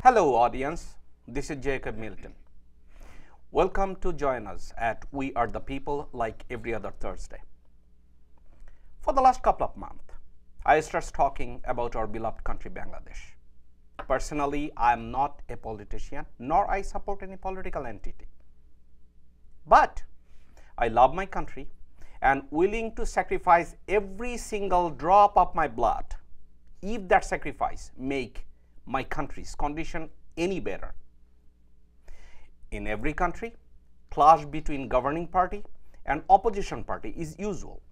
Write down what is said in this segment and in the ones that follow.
Hello audience, this is Milton. Welcome to join us at We Are the People like every other Thursday. For the last couple of months, I started talking about our beloved country Bangladesh. Personally, I am not a politician nor I support any political entity. But I love my country and willing to sacrifice every single drop of my blood if that sacrifice make my country's condition any better. In every country, clash between governing party and opposition party is usual.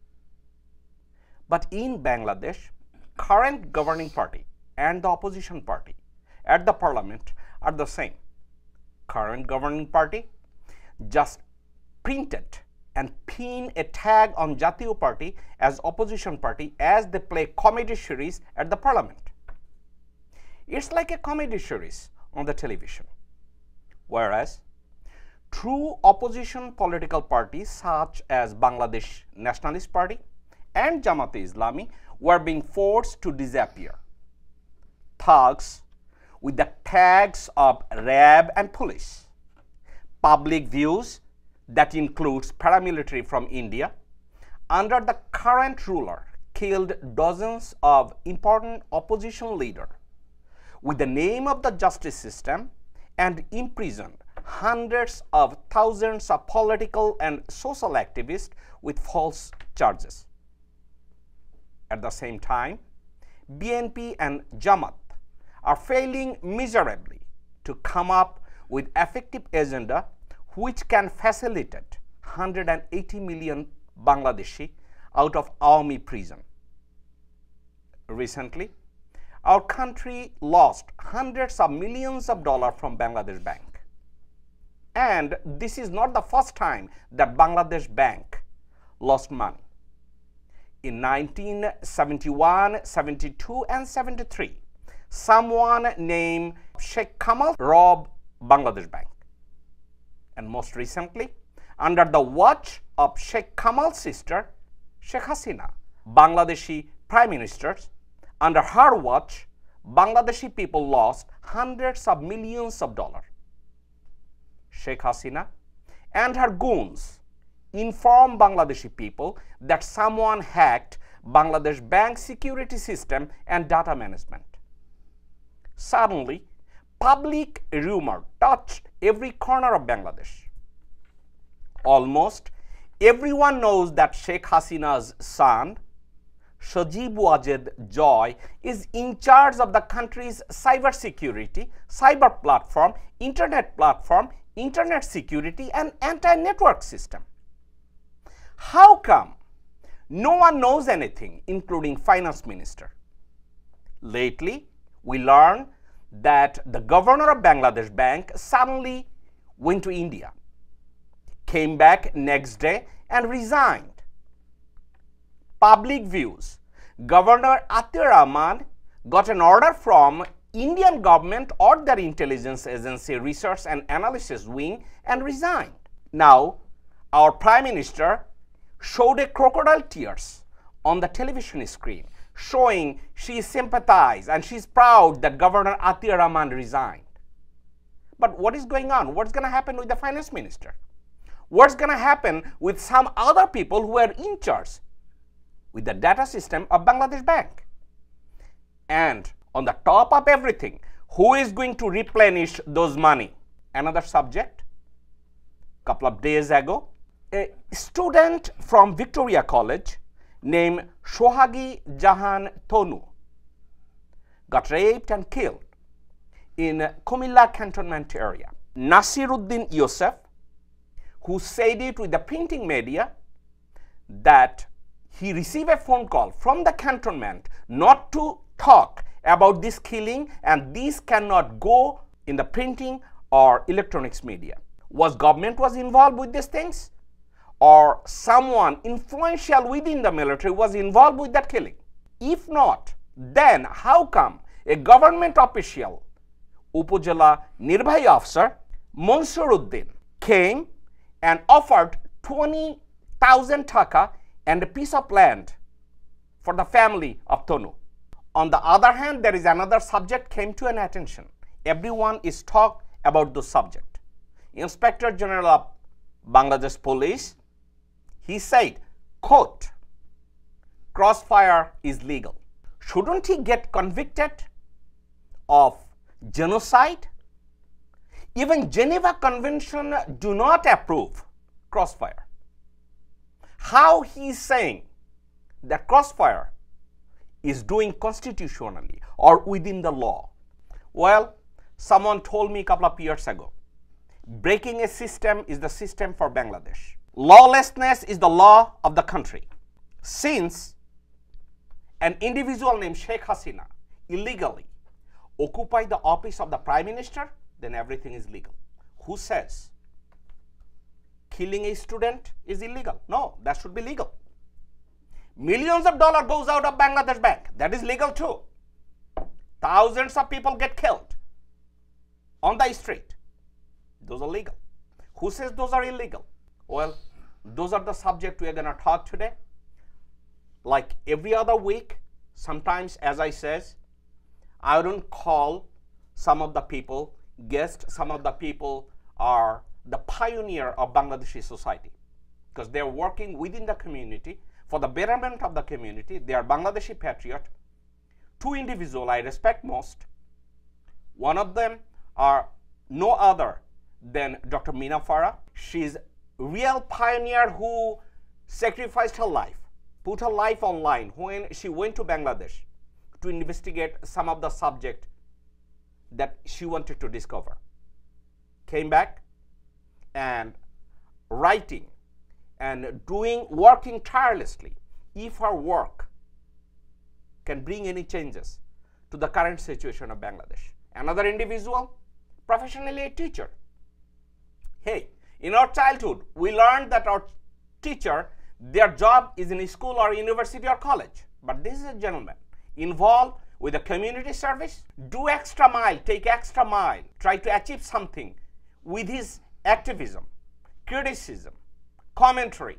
But in Bangladesh, current governing party and the opposition party at the parliament are the same. Current governing party just printed and pinned a tag on Jatiyo Party as opposition party as they play comedy series at the parliament. It's like a comedy series on the television. Whereas true opposition political parties such as Bangladesh Nationalist Party and Jamaat-e-Islami were being forced to disappear. Thugs with the tags of RAB and police. Public views that includes paramilitary from India under the current ruler killed dozens of important opposition leaders with the name of the justice system and imprisoned hundreds of thousands of political and social activists with false charges. At the same time, BNP and Jamaat are failing miserably to come up with effective agenda which can facilitate 180 million Bangladeshi out of Awami prison. Recently, our country lost hundreds of millions of dollars from Bangladesh Bank. And this is not the first time that Bangladesh Bank lost money. In 1971, 72, and 73, someone named Sheikh Kamal robbed Bangladesh Bank. And most recently, under the watch of Sheikh Kamal's sister, Sheikh Hasina, Bangladeshi Prime Minister, under her watch, Bangladeshi people lost hundreds of millions of dollars. Sheikh Hasina and her goons informed Bangladeshi people that someone hacked Bangladesh bank security system and data management. Suddenly, public rumor touched every corner of Bangladesh. Almost everyone knows that Sheikh Hasina's son, Sajib Wajed Joy, is in charge of the country's cyber security, cyber platform, internet security, and anti-network system. How come no one knows anything, including finance minister? Lately, we learned that the governor of Bangladesh Bank suddenly went to India, came back next day and resigned. Public views, Governor Atir Rahman got an order from Indian government or their intelligence agency research and analysis wing and resigned. Now, our Prime Minister showed a crocodile tears on the television screen, showing she sympathized and she's proud that Governor Atir Rahman resigned. But what is going on? What's going to happen with the finance minister? What's going to happen with some other people who are in charge with the data system of Bangladesh Bank? And on the top of everything, who is going to replenish those money? Another subject. A couple of days ago, a student from Victoria College named Sohagi Jahan Tonu got raped and killed in Kumilla cantonment area. Nasiruddin Yosef, who said it with the printing media that he received a phone call from the cantonment not to talk about this killing and this cannot go in the printing or electronics media. Was government involved with these things? Or someone influential within the military was involved with that killing? If not, then how come a government official, Upojela Nirbhahi officer, Mansuruddin, came and offered 20,000 taka and a piece of land for the family of Tonu? On the other hand, there is another subject came to an attention. everyone is talk about the subject. Inspector General of Bangladesh Police, he said, quote, crossfire is legal. Shouldn't he get convicted of genocide? Even Geneva Convention do not approve crossfire. How he is saying that crossfire is doing constitutionally or within the law? Well, someone told me a couple of years ago, breaking a system is the system for Bangladesh. Lawlessness is the law of the country. Since an individual named Sheikh Hasina illegally occupied the office of the Prime Minister, then everything is legal. Who says killing a student is illegal? No, that should be legal. Millions of dollars goes out of Bangladesh Bank. That is legal too. Thousands of people get killed on the street. Those are legal. Who says those are illegal? Well, those are the subject we are going to talk today. Like every other week, sometimes, as I says, I don't call some of the people guests. Some of the people are the pioneer of Bangladeshi society because they are working within the community for the betterment of the community. They are Bangladeshi patriot. Two individuals I respect most. One of them are no other than Dr. Mina Farah. She's real pioneer who sacrificed her life, put her life on line when she went to Bangladesh to investigate some of the subject that she wanted to discover. Came back and writing and working tirelessly. If her work can bring any changes to the current situation of Bangladesh. Another individual, professionally a teacher. Hey, in our childhood, we learned that our teacher, their job is in a school or university or college. But this is a gentleman involved with a community service, do extra mile, take extra mile, try to achieve something with his activism, criticism, commentary,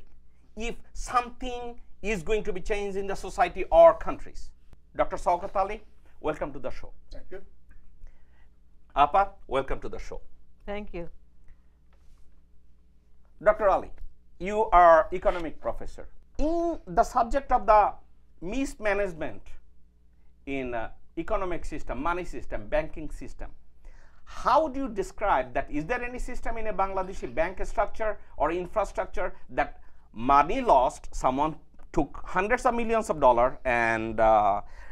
if something is going to be changed in the society or countries. Dr. Showkat, welcome to the show. Thank you. Apa, welcome to the show. Thank you. Dr. Ali, you are economic professor. In the subject of the mismanagement in economic system, money system, banking system, how do you describe that? Is there any system in a Bangladeshi bank structure or infrastructure that money lost, someone took hundreds of millions of dollars, and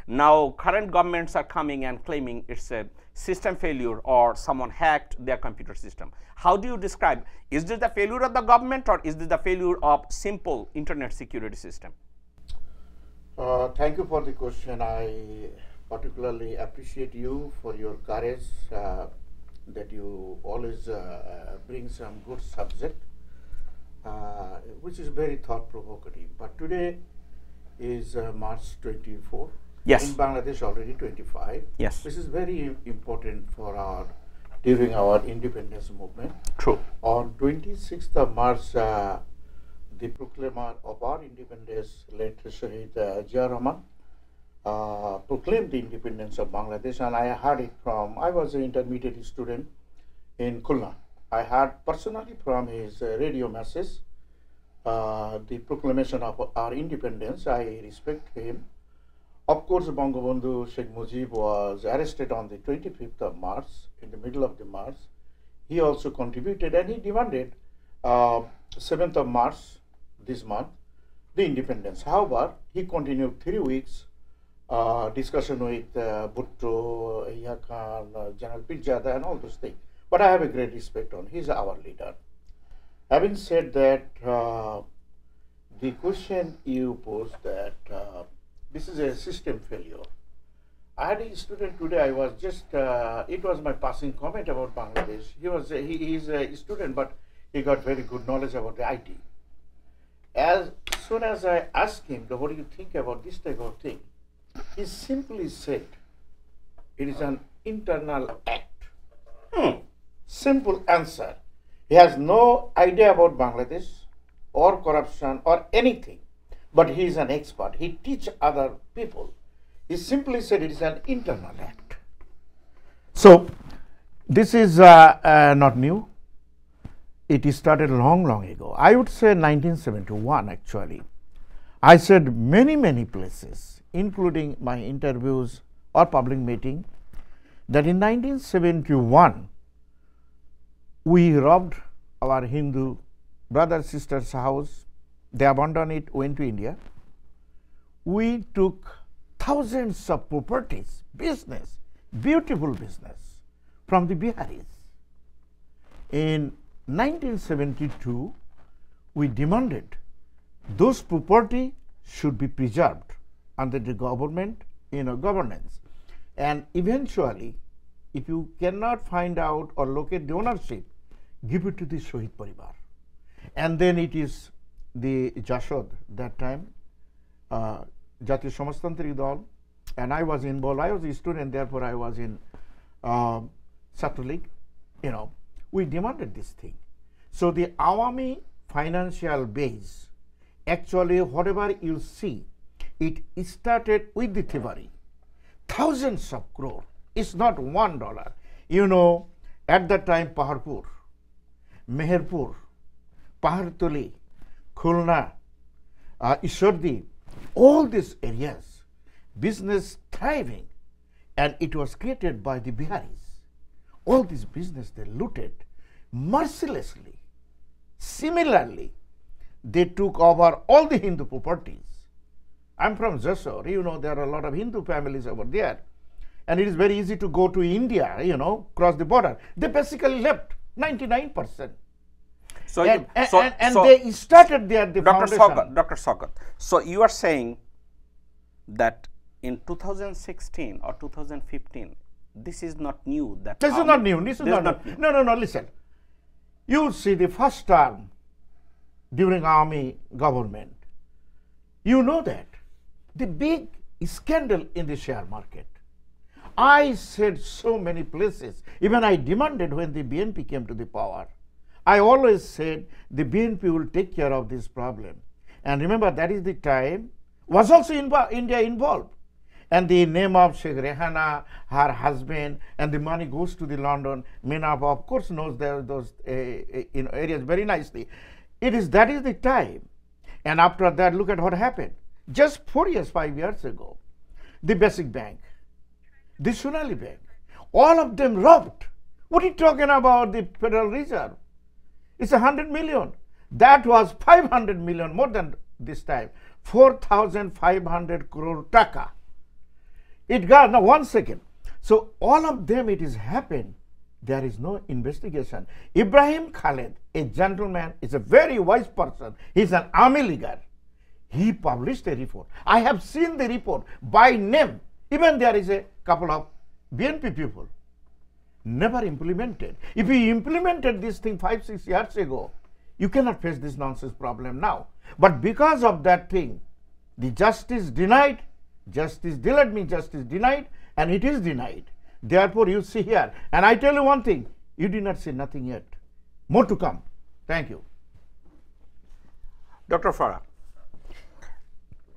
now current governments are coming and claiming it's a system failure or someone hacked their computer system? How do you describe, is this the failure of the government or is this the failure of simple internet security system? Thank you for the question. I particularly appreciate you for your courage that you always bring some good subject, which is very thought-provoking. But today is March 24. Yes. In Bangladesh already 25. Yes. This is very important for during our independence movement. True. On 26th of March, the proclaimer of our independence, late Shahid Zia Rahman, proclaimed the independence of Bangladesh, and I heard it from, I was an intermediate student in Khulna. I heard personally from his radio message the proclamation of our independence. I respect him. Of course, Bangabandhu Sheikh Mujib was arrested on the 25th of March, in the middle of the March. He also contributed and he demanded 7th of March, this month, the independence. However, he continued 3 weeks discussion with Bhutto, Yahya Khan, General Pirzada and all those things. But I have a great respect on him. He's our leader. Having said that, the question you posed that this is a system failure. I had a student today, I was just, it was my passing comment about Bangladesh. He is a student, but he got very good knowledge about the IT. As soon as I asked him, what do you think about this type of thing? He simply said, it is an internal act. Simple answer. He has no idea about Bangladesh or corruption or anything, but he is an expert. He teaches other people. He simply said it is an internal act. So This is not new. It started long ago. I would say 1971 actually. I said many places, including my interviews or public meeting, that in 1971 we robbed our Hindu brothers sisters' house. They abandoned it, went to India. We took thousands of properties, business, beautiful business from the Biharis. In 1972, we demanded those property should be preserved under the government, governance. And eventually, if you cannot find out or locate the ownership, give it to the Shohid Paribar. And then it is the Jashod that time, Jatiya Samajtantrik Dal, and I was involved. I was a student, therefore I was in Chhatra League. We demanded this thing. So the Awami financial base, actually whatever you see, it started with the thievery. Thousands of crore. It's not $1. At that time, Paharpur, Meherpur, Pahartuli, Khulna, Ishwardi, all these areas, business thriving, and it was created by the Biharis. All this business they looted mercilessly. Similarly, they took over all the Hindu properties. I'm from Jessore, there are a lot of Hindu families over there. And it is very easy to go to India, cross the border. They basically left 99%. So they started there the foundation. Dr. Showkat, so you are saying that in 2016 or 2015, this is not new. This is not new. No, listen. You see the first term during army government, you know that the big scandal in the share market. I said so many places, even I demanded when the BNP came to the power. I always said the BNP will take care of this problem. And remember, that is the time, was also India involved. And the name of Sheikh Rehana, her husband, and the money goes to the London. Mina, of course, knows those areas very nicely. That is the time. And after that, look at what happened. Just 5 years ago, the Basic Bank, the Sonali Bank, all of them robbed. What are you talking about, the Federal Reserve? It's 100 million. That was 500 million, more than this time. 4,500 crore taka. It got, now 1 second. So all of them, it is happened. There is no investigation. Ibrahim Khaled, a gentleman, is a very wise person. He's an army leader. He published a report. I have seen the report by name. Even there is a couple of BNP people. Never implemented. If you implemented this thing 5-6 years ago, you cannot face this nonsense problem now. But because of that thing, the justice denied, justice delayed me, justice denied, and it is denied. Therefore, you see here, and I tell you one thing, you did not see nothing yet. More to come. Thank you. Dr. Farah,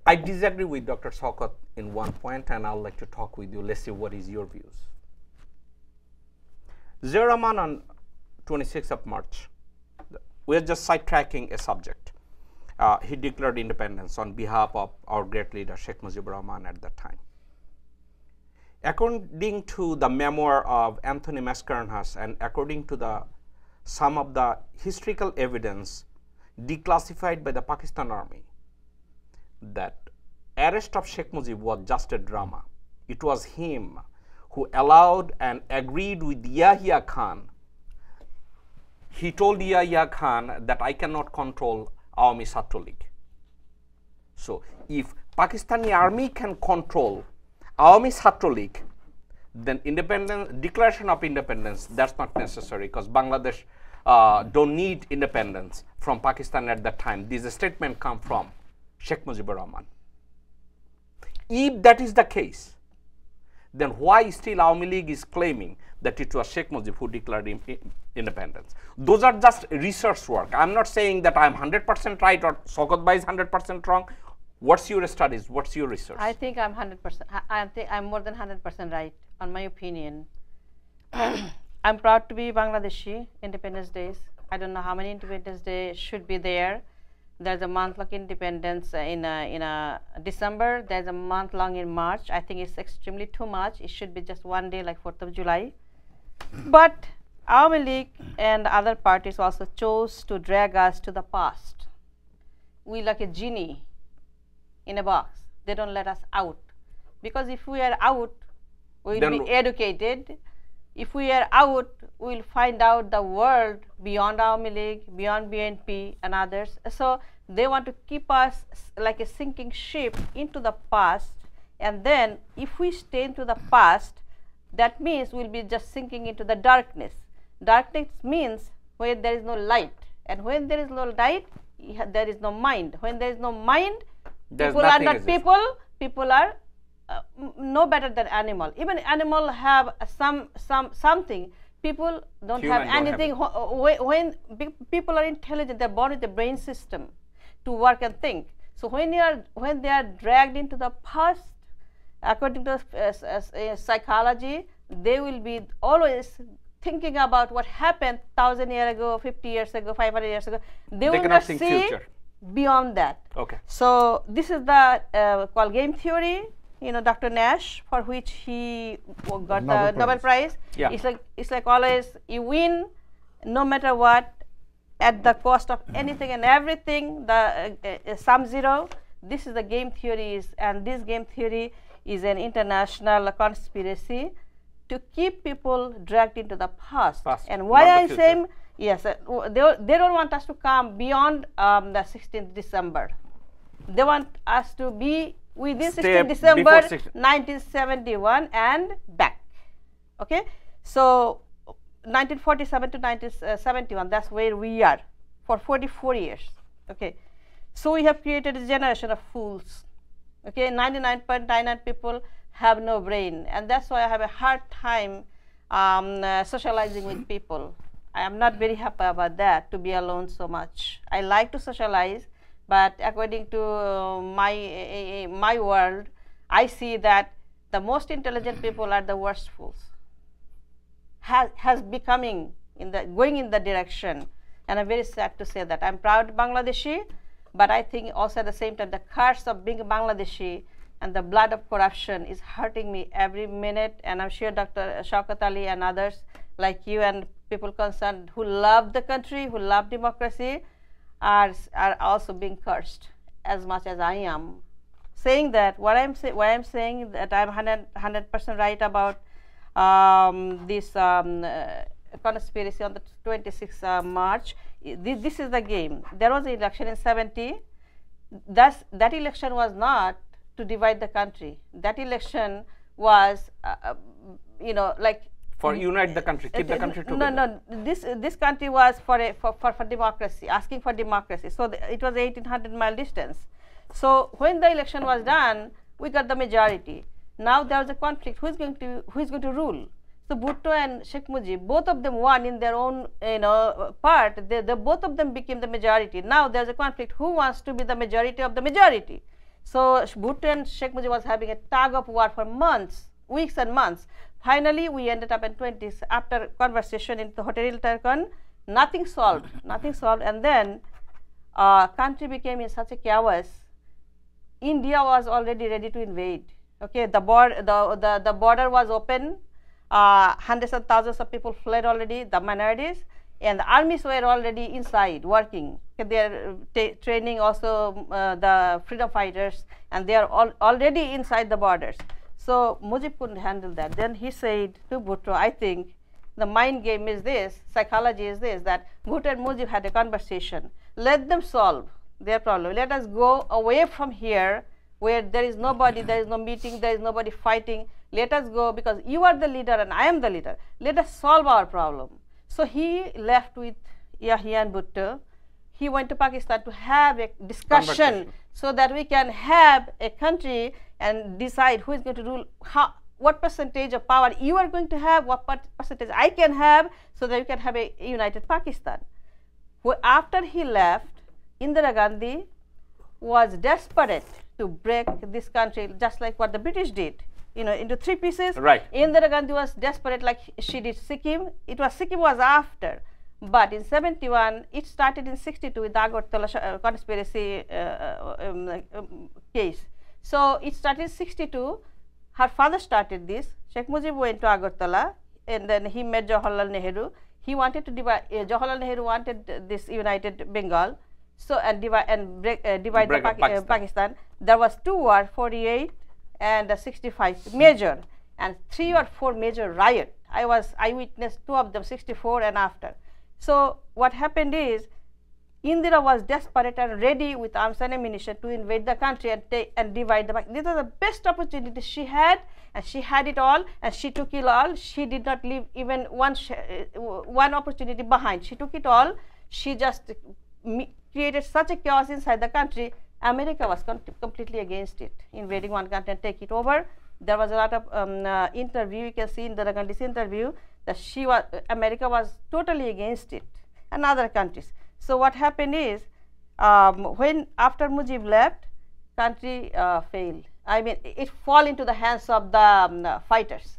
I disagree with Dr. Showkat in one point, and I would like to talk with you. Let's see what is your views. Ziaur Rahman on 26th of March, we are just sidetracking a subject. He declared independence on behalf of our great leader, Sheikh Mujibur Rahman at that time. According to the memoir of Anthony Mascarenhas and according to some of the historical evidence declassified by the Pakistan Army, that arrest of Sheikh Mujib was just a drama. It was him who allowed and agreed with Yahya Khan. He told Yahya Khan that I cannot control Awami Chhatra League. So if Pakistani army can control Awami Chhatra League, then declaration of independence, that's not necessary, because Bangladesh don't need independence from Pakistan at that time. This statement come from Sheikh Mujibur Rahman. If that is the case, then why still Awami League is claiming that it was Sheikh Mujib who declared independence? Those are just research work. I'm not saying that I'm 100% right or Showkat Bhai is 100% wrong. What's your studies? What's your research? I think I'm 100%. I think I'm more than 100% right, on my opinion. I'm proud to be Bangladeshi. Independence Days. I don't know how many Independence Days should be there. There's a month-long independence in December. There's a month-long in March. I think it's extremely too much. It should be just one day, like 4th of July. But Awami League and other parties also chose to drag us to the past. We like a genie in a box. They don't let us out. Because if we are out, we will be educated. If we are out, we will find out the world beyond Awami League, beyond BNP and others. So they want to keep us like a sinking ship into the past. And then if we stay into the past, that means we'll be just sinking into the darkness. Darkness means where there is no light. And when there is no light, there is no mind. When there is no mind, people are not people. People are no better than animal. Even animal have something. People don't have anything. When people are intelligent, they're born with a brain system to work and think. So when they are dragged into the past, according to psychology, they will be always thinking about what happened 1,000 years ago, 50 years ago, 500 years ago. They will not see future. Beyond that. Okay. So this is the called game theory. You know, Dr. Nash, for which he got the Nobel Prize. Yeah. It's like always you win, no matter what, at the cost of anything and everything. The sum zero. This is the game theory, and this game theory is an international conspiracy to keep people dragged into the past. And why I'm saying yes, they don't want us to come beyond the 16th December. They want us to be within 16th December 1971 and back. Okay, so 1947 to 1971, that's where we are for 44 years. Okay, so we have created a generation of fools. Okay, 99.99 people have no brain, and that's why I have a hard time socializing with people. I am not very happy about that, to be alone so much. I like to socialize, but according to my world, I see that the most intelligent people are the worst fools. Has becoming going in the direction, and I'm very sad to say that. I'm proud Bangladeshi, but I think also at the same time the curse of being Bangladeshi and the blood of corruption is hurting me every minute. And I'm sure Dr. Showkat and others like you and people concerned who love the country, who love democracy, are also being cursed as much as I am. Saying that, why I'm saying that I'm 100% right about this conspiracy on the 26th March. This is the game. There was an election in 70. That election was not to divide the country. That election was, like for unite the country, keep the country together. No. This country was for democracy, asking for democracy. So it was 1,800-mile distance. So when the election was done, we got the majority. Now there was a conflict. Who is going to rule? So Bhutto and Sheikh Mujib, both of them won in their own part. They both of them became the majority. Now there's a conflict. Who wants to be the majority of the majority? So Bhutto and Sheikh Mujib was having a tug of war for months, weeks and months. Finally, we ended up in 20s after conversation in the Hotel Iltarkan. Nothing solved, and then country became in such a chaos. India was already ready to invade. Okay, the border was open. Hundreds of thousands of people fled already, the minorities, and the armies were already inside working. Okay, they are training also the freedom fighters, and they are already inside the borders. So Mujib couldn't handle that. Then he said to Bhutto, I think the mind game is this, psychology is this, that Bhutto and Mujib had a conversation. Let them solve their problem. Let us go away from here where there is nobody, there is no meeting, there is nobody fighting. Let us go, because you are the leader and I am the leader. Let us solve our problem. So he left with Yahya and Bhutto. He went to Pakistan to have a discussion so that we can have a country and decide who is going to rule, what percentage of power you are going to have, what percentage I can have, so that we can have a united Pakistan. After he left, Indira Gandhi was desperate to break this country, just like what the British did. into three pieces. Right. Indira Gandhi was desperate, like she did Sikkim. Sikkim was after, but in 71, it started in 62 with the Agartala conspiracy case. So it started in 62. Her father started this. Sheikh Mujib went to Agartala, and then he met Jawaharlal Nehru. He wanted to divide. Jawaharlal Nehru wanted this united Bengal, so and divide Pakistan. There was two wars, 48 and 65 major, and 3 or 4 major riot. I witnessed 2 of them, 64 and after. So what happened is, Indira was desperate and ready with arms and ammunition to invade the country and divide the Pakistan. This was the best opportunity she had, and she had it all, and she took it all. She did not leave even one opportunity behind. She took it all. She just created such a chaos inside the country. America was completely against it, invading one country and take it over. There was a lot of interview. You can see in Indira Gandhi's interview that America was totally against it, and other countries. So what happened is, after Mujib left, country failed. I mean, it fell into the hands of the fighters,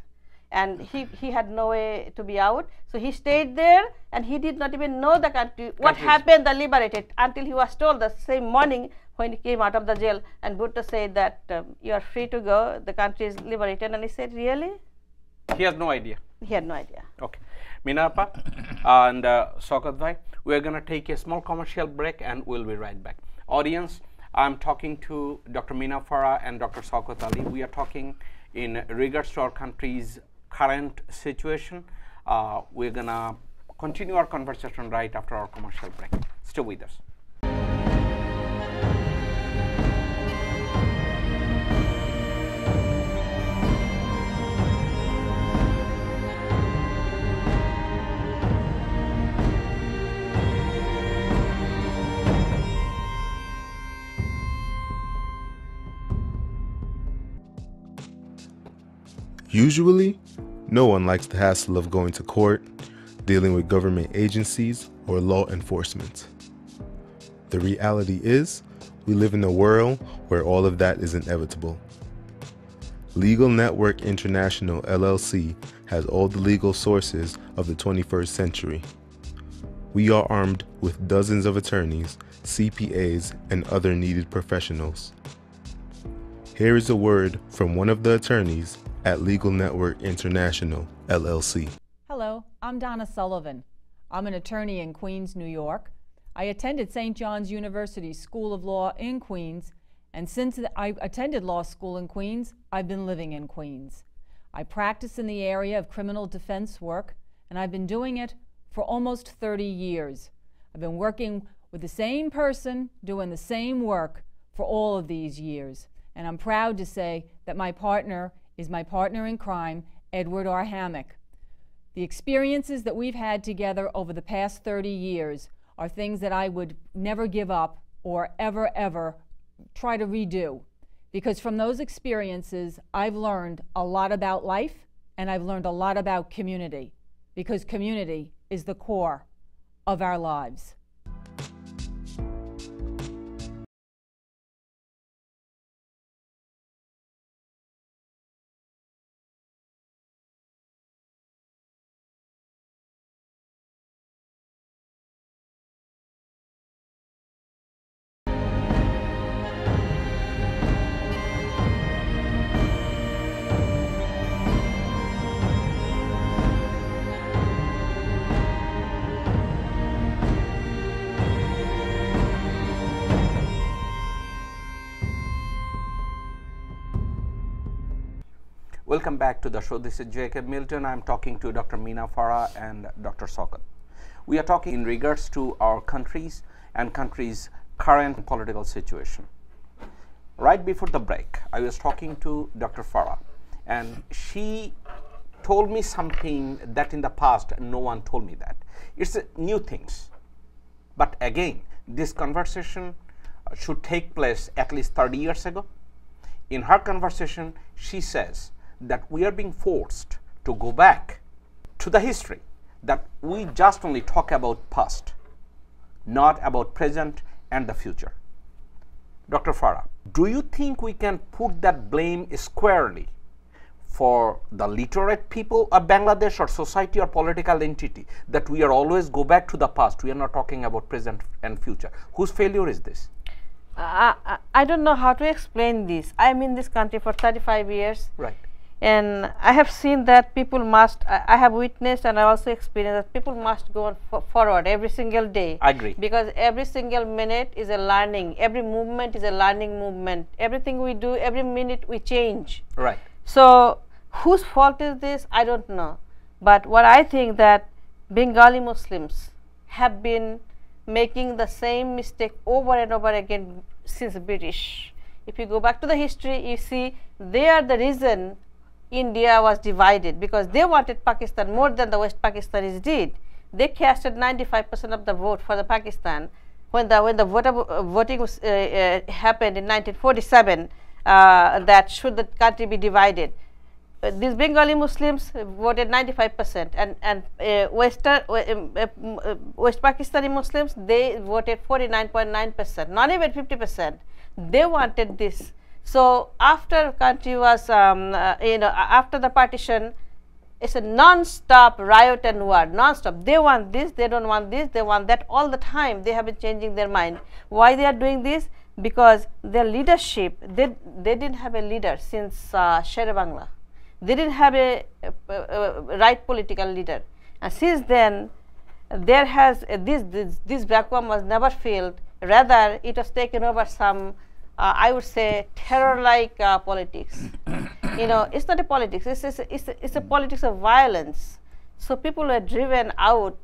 and he had no way to be out. So he stayed there, and he did not even know the country. What happened, the liberated, until he was told the same morning when he came out of the jail, and Bhutto said that you are free to go, the country is liberated, and he said, really? He has no idea. He had no idea. Okay. Mina and Showkat bhai, we are going to take a small commercial break and we'll be right back. Audience, I'm talking to Dr. Mina Farah and Dr. Showkat Ali. We are talking in regards to our country's current situation. We're going to continue our conversation right after our commercial break. Stay with us. Usually, no one likes the hassle of going to court, dealing with government agencies, or law enforcement. The reality is, we live in a world where all of that is inevitable. Legal Network International LLC has all the legal sources of the 21st century. We are armed with dozens of attorneys, CPAs, and other needed professionals. Here is a word from one of the attorneys at Legal Network International, LLC. Hello, I'm Donna Sullivan. I'm an attorney in Queens, New York. I attended St. John's University School of Law in Queens, and since I attended law school in Queens, I've been living in Queens. I practice in the area of criminal defense work, and I've been doing it for almost 30 years. I've been working with the same person, doing the same work for all of these years, and I'm proud to say that my partner is my partner in crime, Edward R. Hammack. The experiences that we've had together over the past 30 years are things that I would never give up or ever try to redo. Because from those experiences, I've learned a lot about life, and I've learned a lot about community, because community is the core of our lives. Welcome back to the show. This is Jacob Milton. I'm talking to Dr. Mina Farah and Dr. Showkat. We are talking in regards to our country's current political situation. Right before the break, I was talking to Dr. Farah, and she told me something that in the past no one told me that. It's new things. But again, this conversation should take place at least 30 years ago. In her conversation, she says that we are being forced to go back to the history, that we just only talk about past, not about present and the future. Dr. Farah, do you think we can put that blame squarely for the literate people of Bangladesh or society or political entity that we are always go back to the past? We are not talking about present and future. Whose failure is this? I don't know how to explain this. I'm in this country for 35 years. Right. And I have seen that people must, I have witnessed and I also experienced that people must go on forward every single day. I agree. Because every single minute is a learning, every movement is a learning movement. Everything we do, every minute we change. Right. So, whose fault is this? I don't know. But what I think that Bengali Muslims have been making the same mistake over and over again since British. If you go back to the history, you see they are the reason India was divided, because they wanted Pakistan more than the West Pakistanis did. They casted 95% of the vote for the Pakistan when the voting was, happened in 1947, that should the country be divided. These Bengali Muslims voted 95%, and West Pakistani Muslims, they voted 49.9%, not even 50%. They wanted this. So after country was, after the partition, it's a non-stop riot and war, non-stop. They want this, they don't want this, they want that all the time. They have been changing their mind. Why they are doing this? Because their leadership, they didn't have a leader since Sher Bangla. They didn't have a right political leader. And since then, there has this vacuum was never filled. Rather, it was taken over some, I would say, terror-like politics. It's not a politics. It's a politics of violence. So people were driven out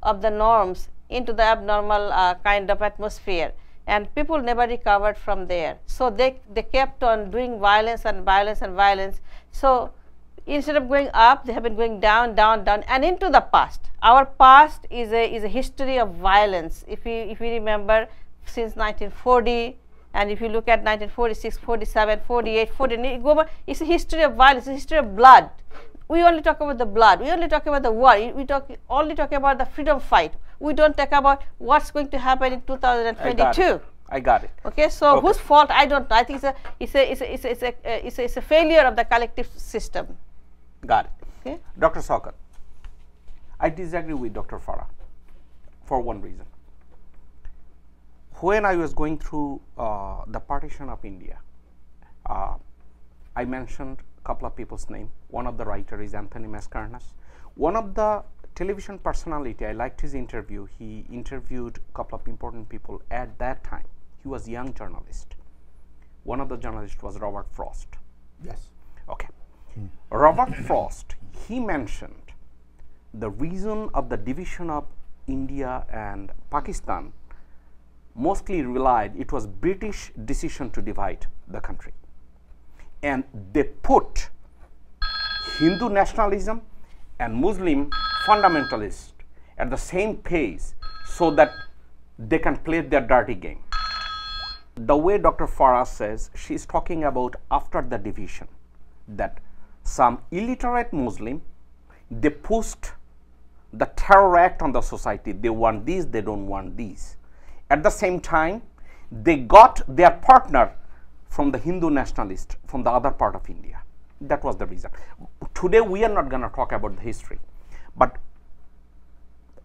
of the norms into the abnormal kind of atmosphere, and people never recovered from there. So they kept on doing violence and violence and violence. So instead of going up, they have been going down, down, down, and into the past. Our past is a history of violence. If we remember, since 1940, and if you look at 1946, 47, 48, 49, it's a history of violence, it's a history of blood. We only talk about the blood. We only talk about the war. We only talk about the freedom fight. We don't talk about what's going to happen in 2022. I got it. Okay, so okay. Whose fault? I don't know. I think it's a failure of the collective system. Got it. Okay, Dr. Showkat, I disagree with Dr. Farah for one reason. When I was going through the partition of India, I mentioned a couple of people's names. One of the writers is Anthony Mascarenhas. One of the television personality, I liked his interview. He interviewed a couple of important people at that time. He was a young journalist. One of the journalists was Robert Frost. Yes. Okay. Robert Frost, he mentioned the reason of the division of India and Pakistan mostly relied, it was British decision to divide the country. And they put Hindu nationalism and Muslim fundamentalists at the same pace so that they can play their dirty game. The way Dr. Farah says, she is talking about after the division, that some illiterate Muslim, they pushed the terror act on the society. They want this, they don't want this. At the same time, they got their partner from the Hindu nationalist from the other part of India. That was the reason. Today, we are not going to talk about the history, but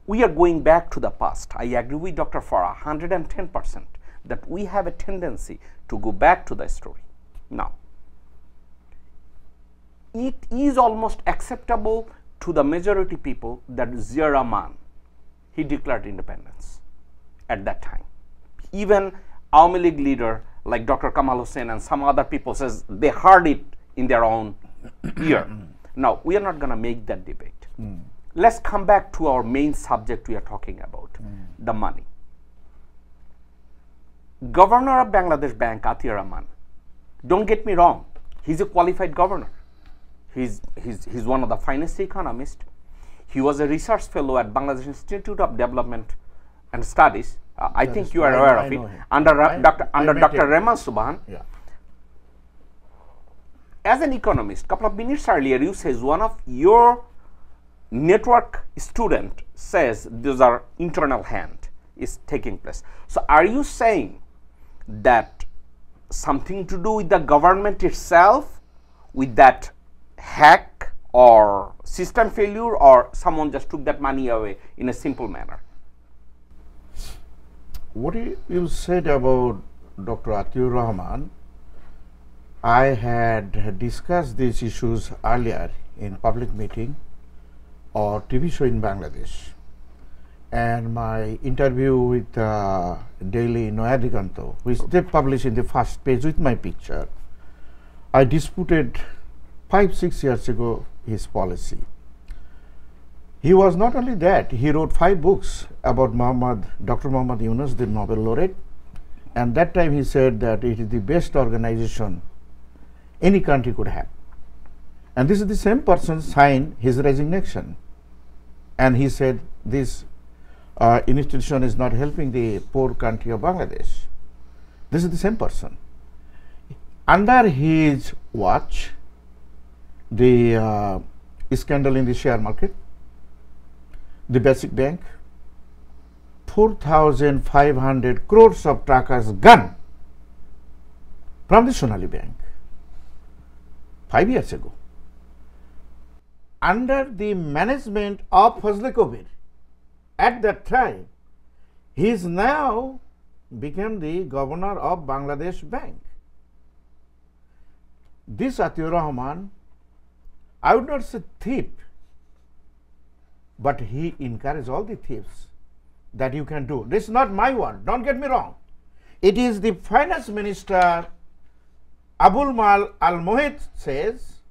we are going back to the past. I agree with Dr. Farah 110% that we have a tendency to go back to the story. Now, it is almost acceptable to the majority people that Zia Rahman, he declared independence at that time. Even Awami League leader like Dr. Kamal Hussain and some other people says they heard it in their own ear. Now, we are not going to make that debate. Let's come back to our main subject we are talking about, the money. Governor of Bangladesh Bank, Atiur Rahman, don't get me wrong, he's a qualified governor. He's one of the finest economists. He was a research fellow at Bangladesh Institute of Development and Studies. I think you are aware of it. Under Dr. Rehman Subhan. Yeah. As an economist, a couple of minutes earlier, you says one of your network student says these are internal hand is taking place. So are you saying that something to do with the government itself, with that hack or system failure, or someone just took that money away in a simple manner? What you said about Dr. Atiur Rahman, I had discussed these issues earlier in public meeting or TV show in Bangladesh. And my interview with Daily Noya Diganto, which they published in the first page with my picture, I disputed 5-6 years ago his policy. He was not only that, he wrote 5 books about Dr. Muhammad Yunus, the Nobel laureate, and that time he said that it is the best organization any country could have. And this is the same person signed his resignation, and he said this institution is not helping the poor country of Bangladesh. This is the same person. Under his watch, the scandal in the share market, the basic bank, 4,500 crores of takas gone from the Sonali Bank 5 years ago. Under the management of Fazle Kabir, at that time, he is now become the governor of Bangladesh Bank. This Atiur Rahman, I would not say thief, but he encouraged all the thieves that you can do. This is not my word, don't get me wrong. It is the finance minister Abul Mal Al Mohit says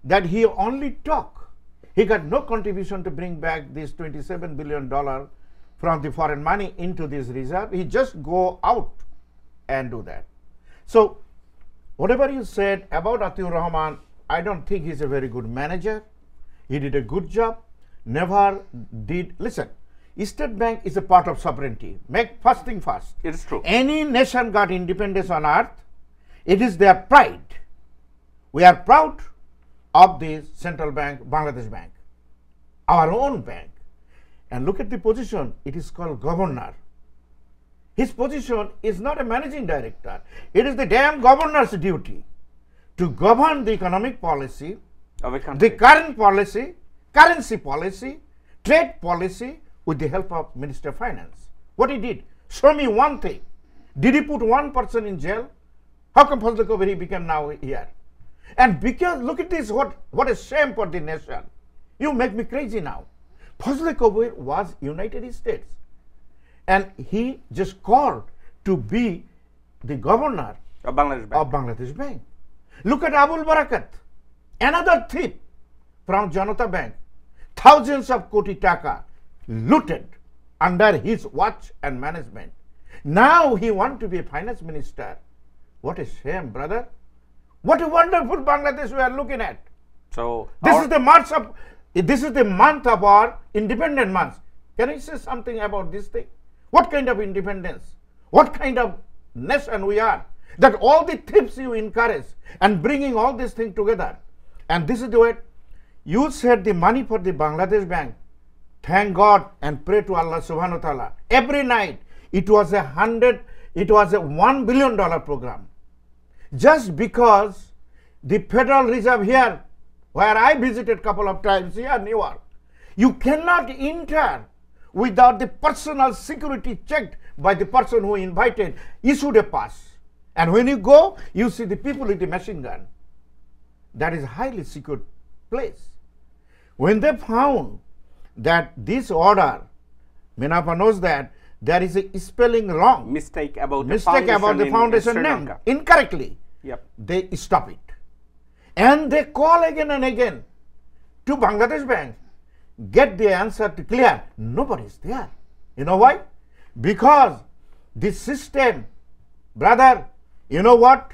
that he only talk. He got no contribution to bring back this $27 billion from the foreign money into this reserve. He just go out and do that. So whatever you said about Atiur Rahman, I don't think he's a very good manager. He did a good job. Never did. Listen, State Bank is a part of sovereignty. Make first thing first. It is true. Any nation got independence on earth, it is their pride. We are proud of the central bank, Bangladesh Bank, our own bank. And look at the position, it is called governor. His position is not a managing director. It is the damn governor's duty to govern the economic policy Of a country. the current policy, currency policy, trade policy with the help of Minister of Finance. What he did, show me one thing. Did he put one person in jail? How come Fazle Kabir became now here? And because, look at this, what a shame for the nation. You make me crazy now. Fazle Kabir was United States, and he just called to be the governor Of Bangladesh Bank. of Bangladesh Bank. Look at Abul Barakat, another thief from Janata Bank. Thousands of koti taka looted under his watch and management. Now he wants to be a finance minister. What a shame, brother. What a wonderful Bangladesh we are looking at. So This is the month of our independent month. Can I say something about this thing? What kind of independence? What kind of nation we are? That all the thieves you encourage and bringing all this thing together. And this is the way you said the money for the Bangladesh Bank. Thank God and pray to Allah subhanahu wa ta'ala. Every night it was a $1 billion program. Just because the Federal Reserve here, where I visited a couple of times here in New York, you cannot enter without the personal security checked by the person who invited, issued a pass. And when you go, you see the people with the machine gun. That is a highly secure place. When they found that this order, Mina knows that there is a spelling wrong, mistake about the in foundation Sri name, Lanka. incorrectly, Yep. they stop it. And they call again and again to Bangladesh Bank, get the answer to clear. Nobody is there. You know why? Because this system, brother, you know what?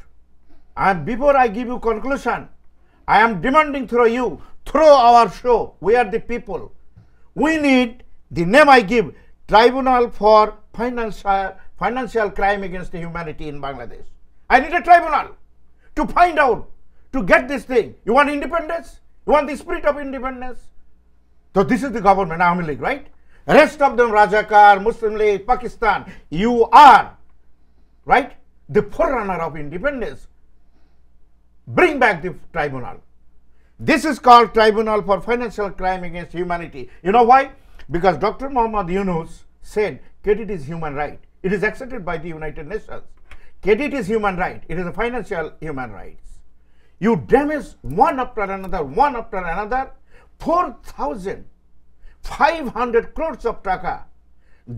Before I give you conclusion, I am demanding through you, through our show, we are the people. We need the name I give, Tribunal for Financial Crime Against Humanity in Bangladesh. I need a tribunal to find out, to get this thing. You want independence? You want the spirit of independence? So this is the government, Army League, right? Rest of them, Rajakar, Muslim League, Pakistan. You are, right, the forerunner of independence. Bring back the tribunal. This is called Tribunal for Financial Crime Against Humanity. You know why? Because Dr. Muhammad Yunus said credit is human right. It is accepted by the United Nations. Credit is human right. It is a financial human rights. You damage one after another, 4,500 crores of taka.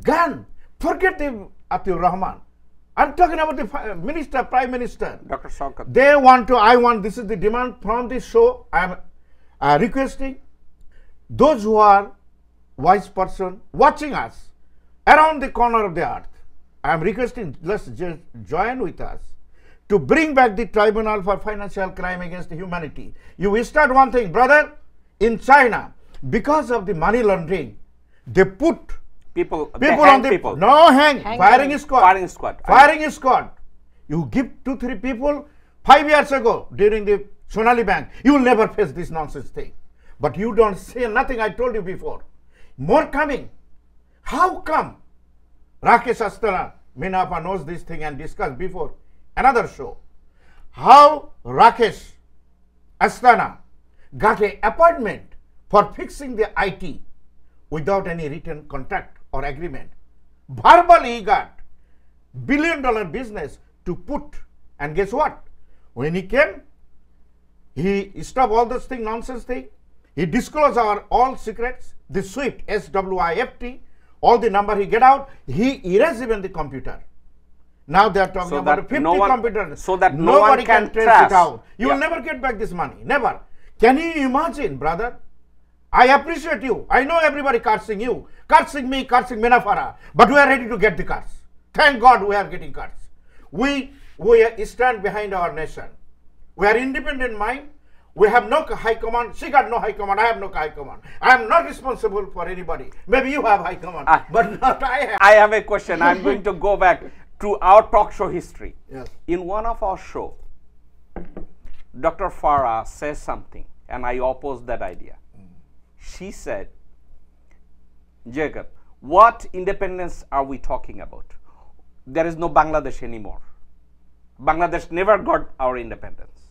Gone. Forget the Atiu Rahman. I'm talking about the minister, prime minister. Dr. Showkat. They want to, I want, this is the demand from this show. I am requesting those who are wise person watching us around the corner of the earth. I am requesting, let's just join with us to bring back the Tribunal for Financial Crime Against Humanity. You start one thing, brother, in China, because of the money laundering, they put people on the people. No hang, firing squad. Firing squad. You give 2-3 people 5 years ago during the Sonali Bank, you will never face this nonsense thing. But you don't say nothing. I told you before. More coming. How come? Rakesh Asthana, Mina knows this thing and discussed before another show. How Rakesh Asthana got an appointment for fixing the IT without any written contract or agreement. Verbally he got billion-dollar business to put, and guess what? When he came, he stopped all this thing, nonsense thing. He disclosed our all secrets, the SWIFT, SWIFT, all the number he get out, he erased even the computer. Now they are talking about 50 computers. So that nobody can trace it out. You Yeah. will never get back this money. Never. Can you imagine, brother? I appreciate you. I know everybody cursing you, cursing me, cursing Mina Farah, but we are ready to get the curse. Thank God we are getting curse. We stand behind our nation. We are independent mind. We have no high command. She got no high command. I have no high command. I am not responsible for anybody. Maybe you have high command, but not I have. I have a question. I'm going to go back to our talk show history. Yes. In one of our show, Dr. Farah says something, and I oppose that idea. She said, Jacob, what independence are we talking about? There is no Bangladesh anymore. Bangladesh never got our independence.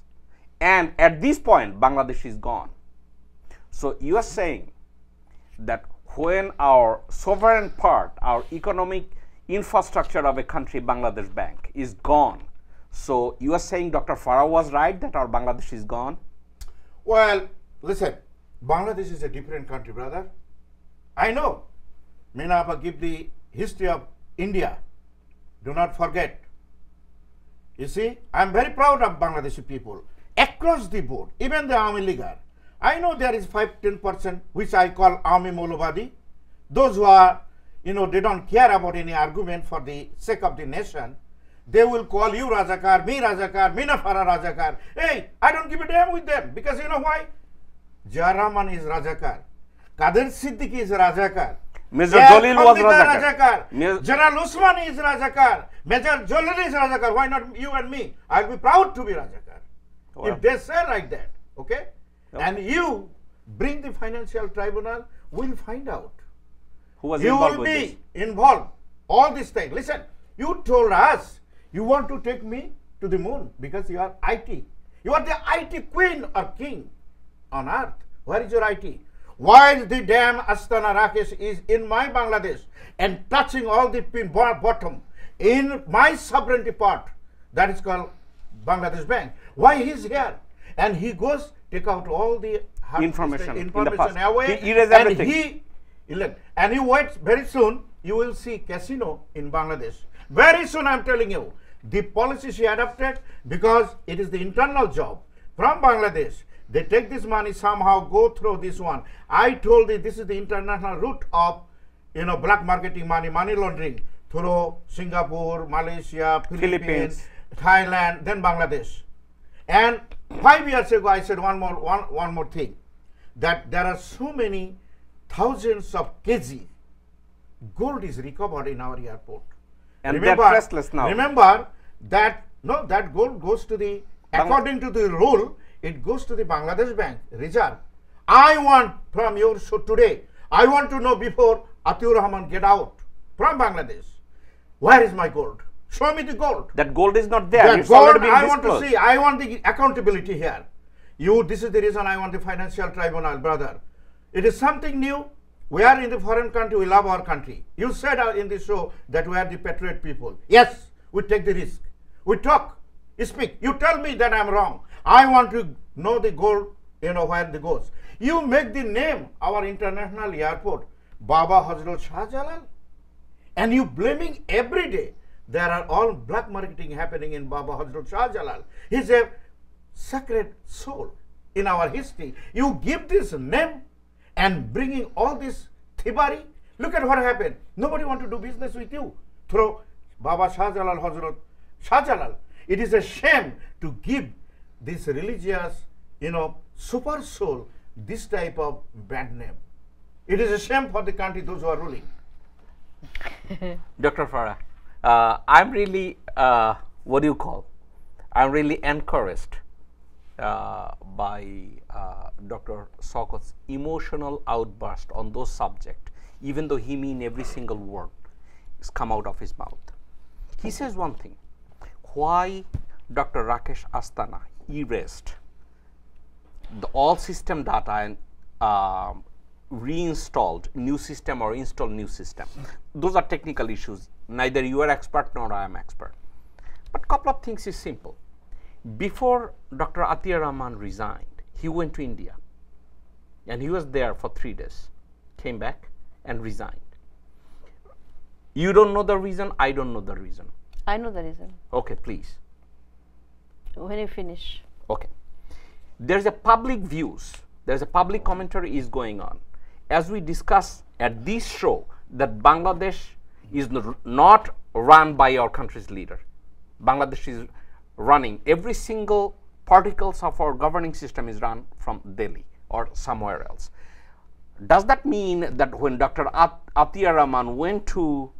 And at this point, Bangladesh is gone. So you are saying that when our sovereign part, our economic infrastructure of a country, Bangladesh Bank, is gone. So you are saying Dr. Farah was right that our Bangladesh is gone? Well, listen, Bangladesh is a different country, brother. I know. Mina give the history of India. Do not forget. You see, I am very proud of Bangladeshi people across the board, even the army leaguer. I know there is 5-10% which I call army Molovadi. Those who are, they don't care about any argument for the sake of the nation. They will call you Rajakar, me Rajakar, Mina Farah Rajakar. Hey, I don't give a damn with them because you know why? Rahman is Rajakar. Kadir Siddiqui is Rajakar. Major Jalil was Rajakar. General Usman is Rajakar. Major Jalil is Rajakar. Why not you and me? I'll be proud to be Rajakar. Wow. If they say like that, okay? And you bring the financial tribunal, we'll find out. Who was You involved will with be this? involved. All this thing. Listen, you told us you want to take me to the moon because you are IT. You are the IT queen or king on earth. Where is your IT? Why is the damn Astana Rakesh is in my Bangladesh and touching all the bottom in my sovereignty part that is called Bangladesh Bank? Why he's here? And he goes take out all the information away. He erased everything. And he waits very soon. You will see casino in Bangladesh. Very soon, I'm telling you, the policy she adopted because it is the internal job from Bangladesh. They take this money somehow, go through this one. I told you this is the international route of, black marketing money, money laundering through Singapore, Malaysia, Philippines, Thailand, then Bangladesh. And 5 years ago, I said one more thing, that there are so many thousands of kg gold is recovered in our airport. And they're restless now. Remember that that gold goes to the, according to the rule, it goes to the Bangladesh Bank Reserve. I want from your show today, I want to know before Atiu Rahman get out from Bangladesh, where is my gold? Show me the gold. That gold is not there. That It's gold already been I want to disclosed. see. I want the accountability here. This is the reason I want the financial tribunal, brother. It is something new. We are in the foreign country, we love our country. You said in the show that we are the patriot people. Yes, we take the risk. We talk, speak. You tell me that I'm wrong. I want to know the goal, where the goes. You make the name, our international airport, Baba Hazrat Shah Jalal, and you blaming every day. There are all black marketing happening in Baba Hazrat Shah Jalal. He's a sacred soul in our history. You give this name and bringing all this thibari. Look at what happened. Nobody want to do business with you through Baba Shah Jalal, Hazrat Shah Jalal. It is a shame to give this religious, super soul this type of bad name. It is a shame for the country, those who are ruling. Dr. Farah, I'm really, I'm really encouraged by Dr. Showkat's emotional outburst on those subjects, even though he mean every single word is come out of his mouth. He says one thing, why Dr. Rakesh Asthana erased the all system data and reinstalled new system or installed new system. Those are technical issues. Neither you are expert nor I am expert. But couple of things is simple. Before Dr. Atiur Rahman resigned, he went to India and he was there for 3 days, came back and resigned. You don't know the reason, I don't know the reason. I know the reason. Okay, please. When you finish. Okay. There's a public views, there's a public commentary is going on. As we discuss at this show that Bangladesh is not run by our country's leader. Bangladesh is running, every single particles of our governing system is run from Delhi or somewhere else. Does that mean that when Dr. Atiur Rahman went to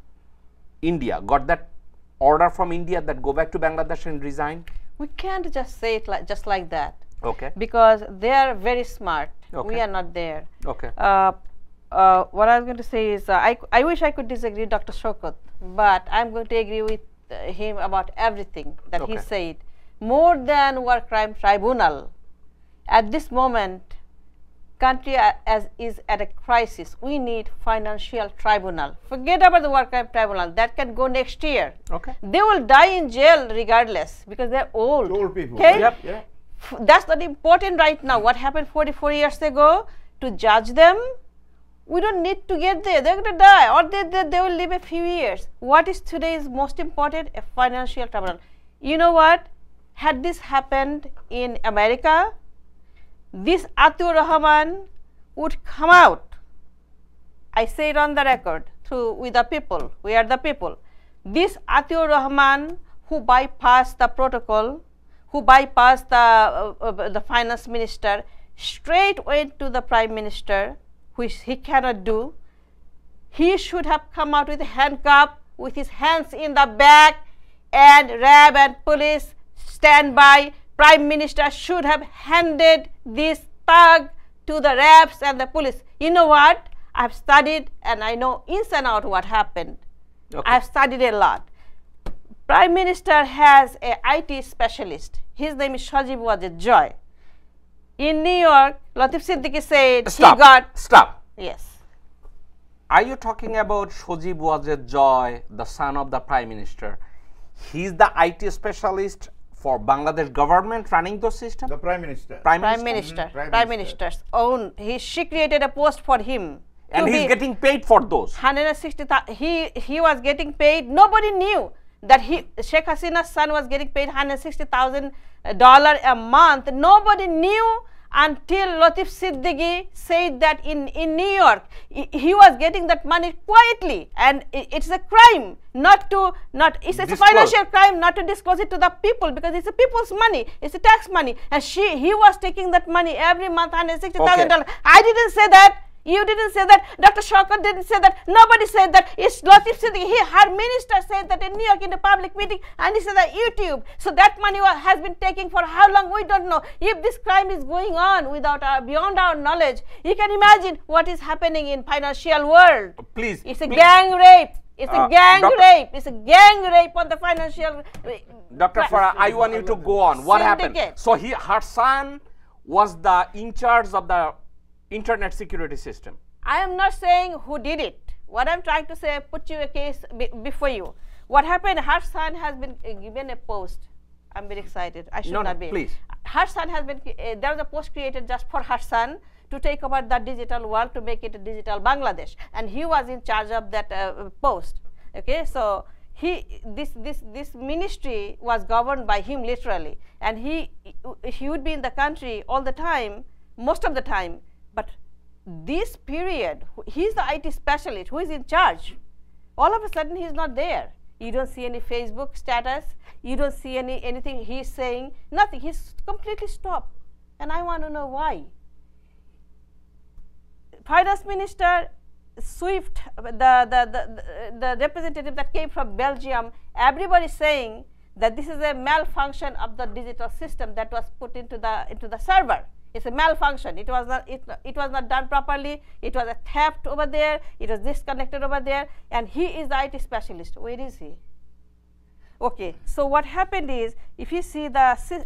India, got that order from India that go back to Bangladesh and resign? We can't just say it just like that. Okay. Because they are very smart. Okay. We are not there. Okay. What I was going to say is, I wish I could disagree with Dr. Showkat, but I'm going to agree with him about everything that he said. More than war crime tribunal, at this moment, country is at a crisis. We need financial tribunal. Forget about the war crime tribunal. That can go next year. Okay. They will die in jail regardless because they're old. Old people. Okay? Yep. Yeah. That's not important right now. What happened 44 years ago, to judge them, we don't need to get there. They're going to die, or they will live a few years. What is today is most important? A financial tribunal. You know what? Had this happened in America, this Atiur Rahman would come out. I say it on the record with the people. We are the people. This Atiur Rahman who bypassed the protocol, who bypassed the finance minister, straight went to the prime minister, which he cannot do. He should have come out with a handcuff, with his hands in the back, and RAB and police stand by. Prime minister should have handed this thug to the RABs and the police. You know what? I've studied and I know ins and out what happened. Okay. I've studied a lot. Prime Minister has a IT specialist. His name is Sajib Wajid Joy. In New York, Latif Siddiqui said Stop. Yes. Are you talking about Sajib Wajid Joy, the son of the Prime Minister? He's the IT specialist for Bangladesh government running those systems? The Prime Minister. Prime Minister's own. She created a post for him. And he's getting paid for those. 160,000. He was getting paid. Nobody knew that Sheikh Hasina's son was getting paid $160,000 a month. Nobody knew until Latif Siddiqui said that in New York he was getting that money quietly, and it's a crime it's a financial crime not to disclose it to the people, because it's the people's money, it's the tax money, and he was taking that money every month, $160,000. Okay. I didn't say that. You didn't say that. Dr. Showkat didn't say that. Nobody said that. It's Latif Siddiqui. Her minister said that in New York in a public meeting, and he said that YouTube. So that money has been taken for how long? We don't know. If this crime is going on beyond our knowledge, you can imagine what is happening in financial world. Please. It's a gang rape. It's a gang rape. It's a gang rape on the financial. Dr. Farah, I want you to go on. What happened? Syndicate. So her son was the in charge of the internet security system. I am not saying who did it. What I'm trying to say, put you a case before you. What happened, her son has been given a post. I'm very excited. I should not be. Please. Her son has been, there was a post created just for her son to take over the digital world, to make it a digital Bangladesh. And he was in charge of that post. Okay, so this ministry was governed by him literally. And he would be in the country all the time, most of the time. But this period, he's the IT specialist who is in charge. All of a sudden, he's not there. You don't see any Facebook status. You don't see anything he's saying. Nothing. He's completely stopped. And I want to know why. Finance Minister Swift, the representative that came from Belgium, everybody is saying that this is a malfunction of the digital system that was put into the server. It's a malfunction. It was not done properly. It was a theft over there. It was disconnected over there. And he is the IT specialist. Where is he? Okay. So what happened is, if you see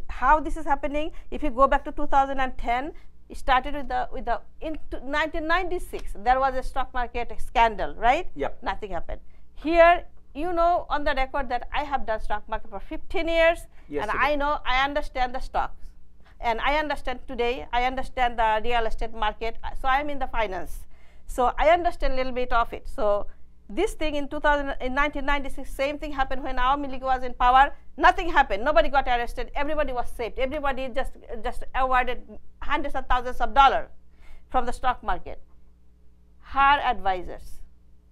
how this is happening, if you go back to 2010, it started in 1996. There was a stock market scandal, right? Yep. Nothing happened. Here, you know, on the record that I have done stock market for 15 years, yes, and I understand the stocks. And I understand today, I understand the real estate market, so I am in the finance. So I understand a little bit of it. So this thing in 1996, same thing happened when Awami League was in power. Nothing happened. Nobody got arrested. Everybody was saved. Everybody just awarded hundreds of thousands of dollars from the stock market. Her advisors,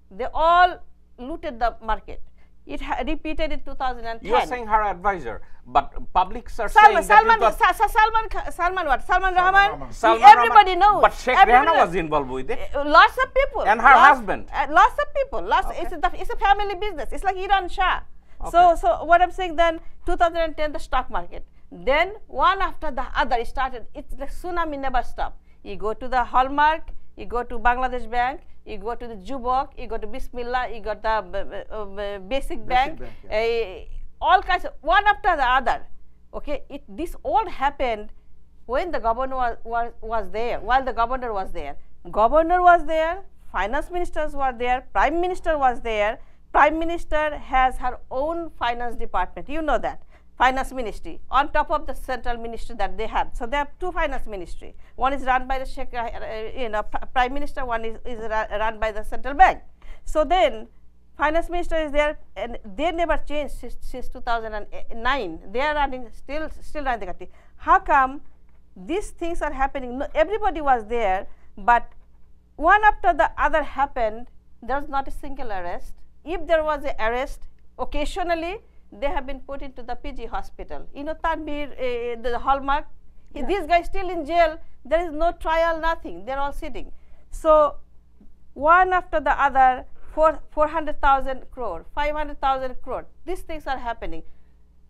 they all looted the market. It repeated in 2010. You are saying her advisor, but publics are Salman saying Rahman. Everybody knows. But Sheikh Rehana was involved with it. Lots of people. And her husband. Lots of people. It's a family business. It's like Iran Shah. Okay. So what I'm saying then, 2010, the stock market. Then one after the other, it started. It's the tsunami never stopped. You go to the Hallmark, you go to Bangladesh Bank, you go to the Jubok, you go to Bismillah, you got the Basic Bank, all kinds of, one after the other. Okay, this all happened when the governor was there, while the governor was there. Governor was there, finance ministers were there, prime minister was there. Prime minister has her own finance department, you know that. Finance ministry on top of the central ministry that they have. So they have two finance ministry. One is run by the prime minister. One is run by the central bank. So then finance minister is there, and they never changed since 2009. They are running still running the country. How come these things are happening? No, everybody was there, but one after the other happened. There was not a single arrest. If there was an arrest, occasionally they have been put into the PG hospital. You know, Tanvir, the Hallmark, yeah. These guys still in jail. There is no trial, nothing. They're all sitting. So one after the other, 400,000 crore, 500,000 crore, these things are happening.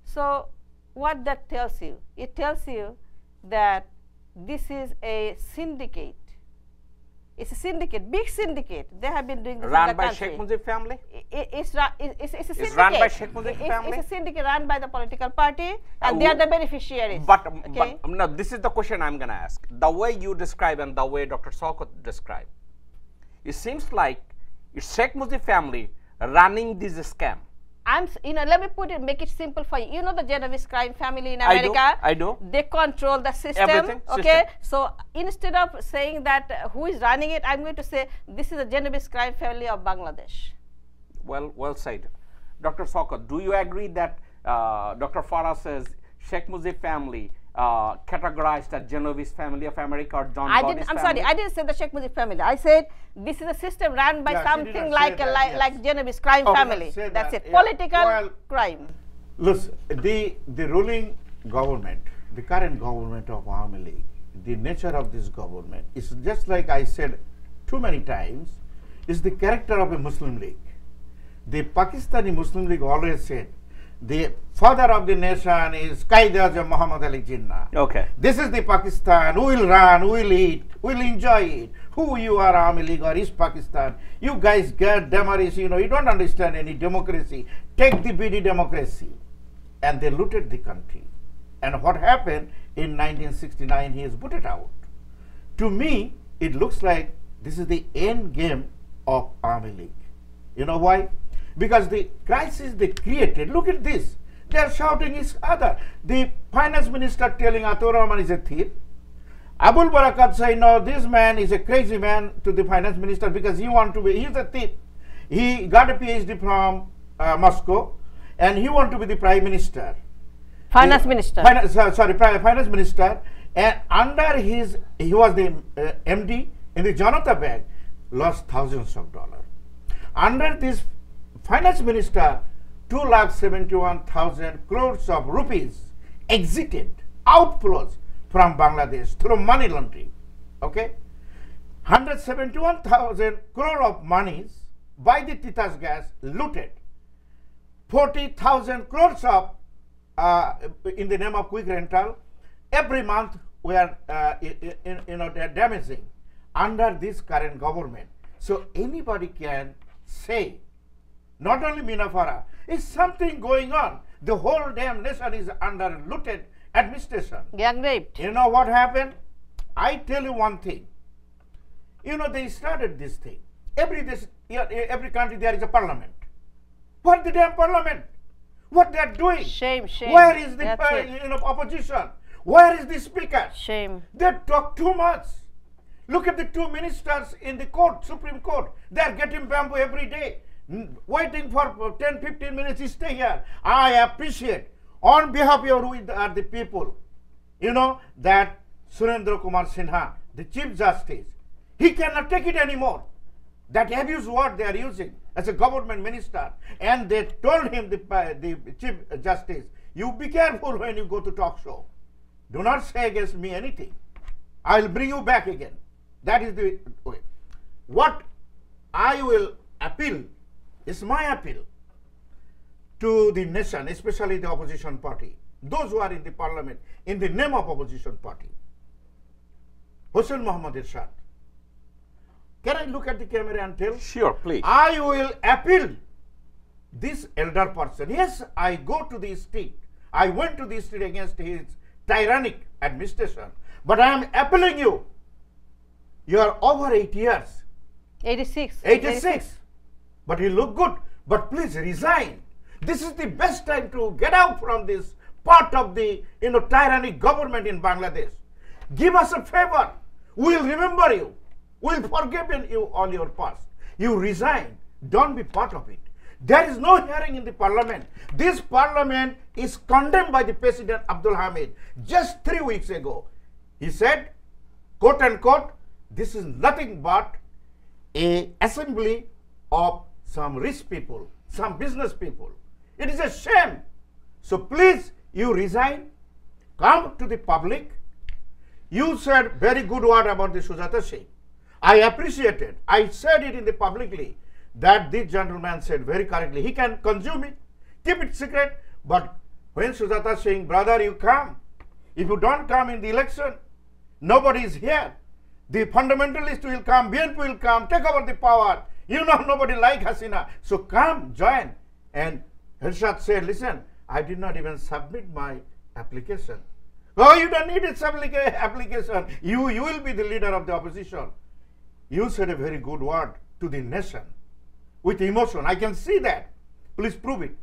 So what that tells you? It tells you that this is a syndicate. It's a syndicate, big syndicate. They have been doing this run in the by country. Sheikh Mujib family? It's a syndicate. It's run by Sheikh Mujib family? It's a syndicate run by the political party, and they are the beneficiaries. But no, this is the question I'm going to ask. The way you describe and the way Dr. Showkat described, it seems like it's Sheikh Mujib family running this scam. Let me make it simple for you. You know the Genovese crime family in America? I do. They control the system. Everything. Okay. So instead of saying that who is running it, I'm going to say this is the Genovese crime family of Bangladesh. Well said. Dr. Showkat, do you agree that Dr. Farah says Sheikh Mujib family categorized as Genovese family of America or John Gordon's family? Sorry, I didn't say the Sheikh Mujib family. I said this is a system run by something like Genovese crime family. That's it. Political crime. Listen, the ruling government, the current government of Awami League, the nature of this government is just like I said too many times, is the character of a Muslim League. The Pakistani Muslim League always said, the father of the nation is Qaeda Muhammad Ali Jinnah. Okay. This is the Pakistan. We will run, we will eat, we will enjoy it. Who you are, Awami League or East Pakistan? You guys get democracy, you don't understand any democracy. Take the BD democracy. And they looted the country. And what happened? in 1969 he is booted out. To me, it looks like this is the end game of Army League. You know why? Because the crisis they created, look at this. They are shouting each other. The finance minister telling Atur Rahman is a thief. Abul Barakat say, no, this man is a crazy man to the finance minister because he is a thief. He got a PhD from Moscow and he want to be the prime minister. Finance minister. Finance minister. And under he was the MD in the Janata Bank, lost thousands of dollars. Under this finance minister, 2,71,000 crores of rupees exited, outflows from Bangladesh through money laundering. Okay? 171,000 crore of monies by the Titas gas looted. 40,000 crores of in the name of quick rental. Every month we are they're damaging under this current government. So anybody can say, not only Mina Farah, is something going on. The whole damn nation is under looted administration. Gang raped. You know what happened? I tell you one thing. You know, they started this thing. Every country there is a parliament. What the damn parliament? What they are doing? Shame, shame. Where is the That's opposition? Where is the speaker? Shame. They talk too much. Look at the two ministers in the court, Supreme Court. They are getting bamboo every day. Waiting for 10, 15 minutes to stay here. I appreciate, on behalf of the people, you know, that Surendra Kumar Sinha, the Chief Justice, he cannot take it anymore. That abuse word they are using as a government minister. And they told him, the Chief Justice, you be careful when you go to talk show. Do not say against me anything. I will bring you back again. That is the way. What I will appeal is my appeal to the nation, especially the opposition party, those who are in the parliament, in the name of opposition party. Hossein Mohammad Irshad. Can I look at the camera and tell? Sure, please. I will appeal this elder person. Yes, I go to the street. I went to the street against his tyrannic administration. But I am appealing you. You are over 8 years. 86. 86. But you look good. But please resign. This is the best time to get out from this part of the tyrannic government in Bangladesh. Give us a favor. We will remember you. We will forgive you all your past. You resign. Don't be part of it. There is no hearing in the parliament. This parliament is condemned by the President Abdul Hamid just 3 weeks ago. He said, quote unquote, this is nothing but an assembly of some rich people, some business people. It is a shame. So please, you resign, come to the public. You said very good word about the Sujata Singh. I appreciate it. I said it in the publicly that this gentleman said very correctly. He can consume it, keep it secret. But when Sujata Singh, brother, you come. If you don't come in the election, nobody is here. The fundamentalists will come, BNP will come, take over the power. You know, nobody like Hasina. So come, join. And Irshad said, listen, I did not even submit my application. Oh, you don't need its application. You will be the leader of the opposition. You said a very good word to the nation with emotion. I can see that. Please prove it.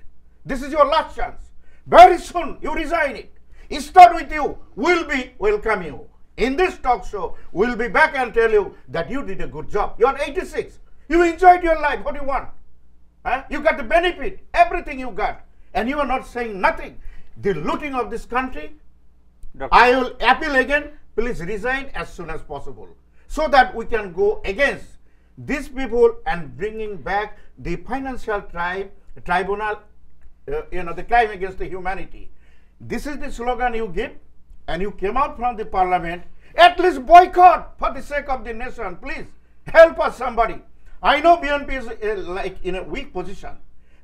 This is your last chance. Very soon, you resign it. It start with you. We'll be welcome you. In this talk show, we'll be back and tell you that you did a good job. You're 86. You enjoyed your life. What do you want? Huh? You got the benefit, everything you got. And you are not saying nothing. The looting of this country, I will appeal again. Please resign as soon as possible, so that we can go against these people and bringing back the financial tribunal, the crime against the humanity. This is the slogan you give, and you came out from the parliament. At least boycott for the sake of the nation. Please help us, somebody. I know BNP is like in a weak position.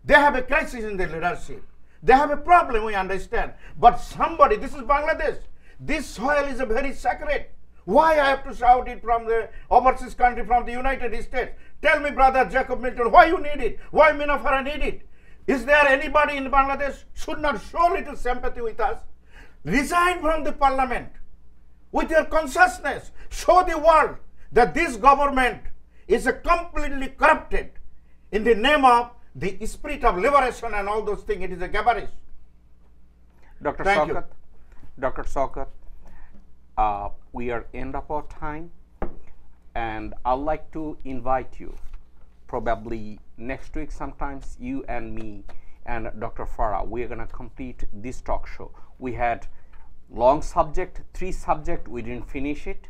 They have a crisis in their leadership. They have a problem, we understand. But somebody, this is Bangladesh. This soil is a very sacred. Why I have to shout it from the overseas country, from the United States? Tell me, brother Jacob Milton, why you need it? Why Mina Farah need it? Is there anybody in Bangladesh should not show little sympathy with us? Resign from the parliament with your consciousness. Show the world that this government is completely corrupted in the name of the spirit of liberation and all those things. It is a gibberish. Dr. Thank you. Showkat, Dr. Showkat, we are end of our time, and I'd like to invite you, probably next week sometimes, you and me and Dr. Farah, we are going to complete this talk show. We had long subject, 3 subject, we didn't finish it,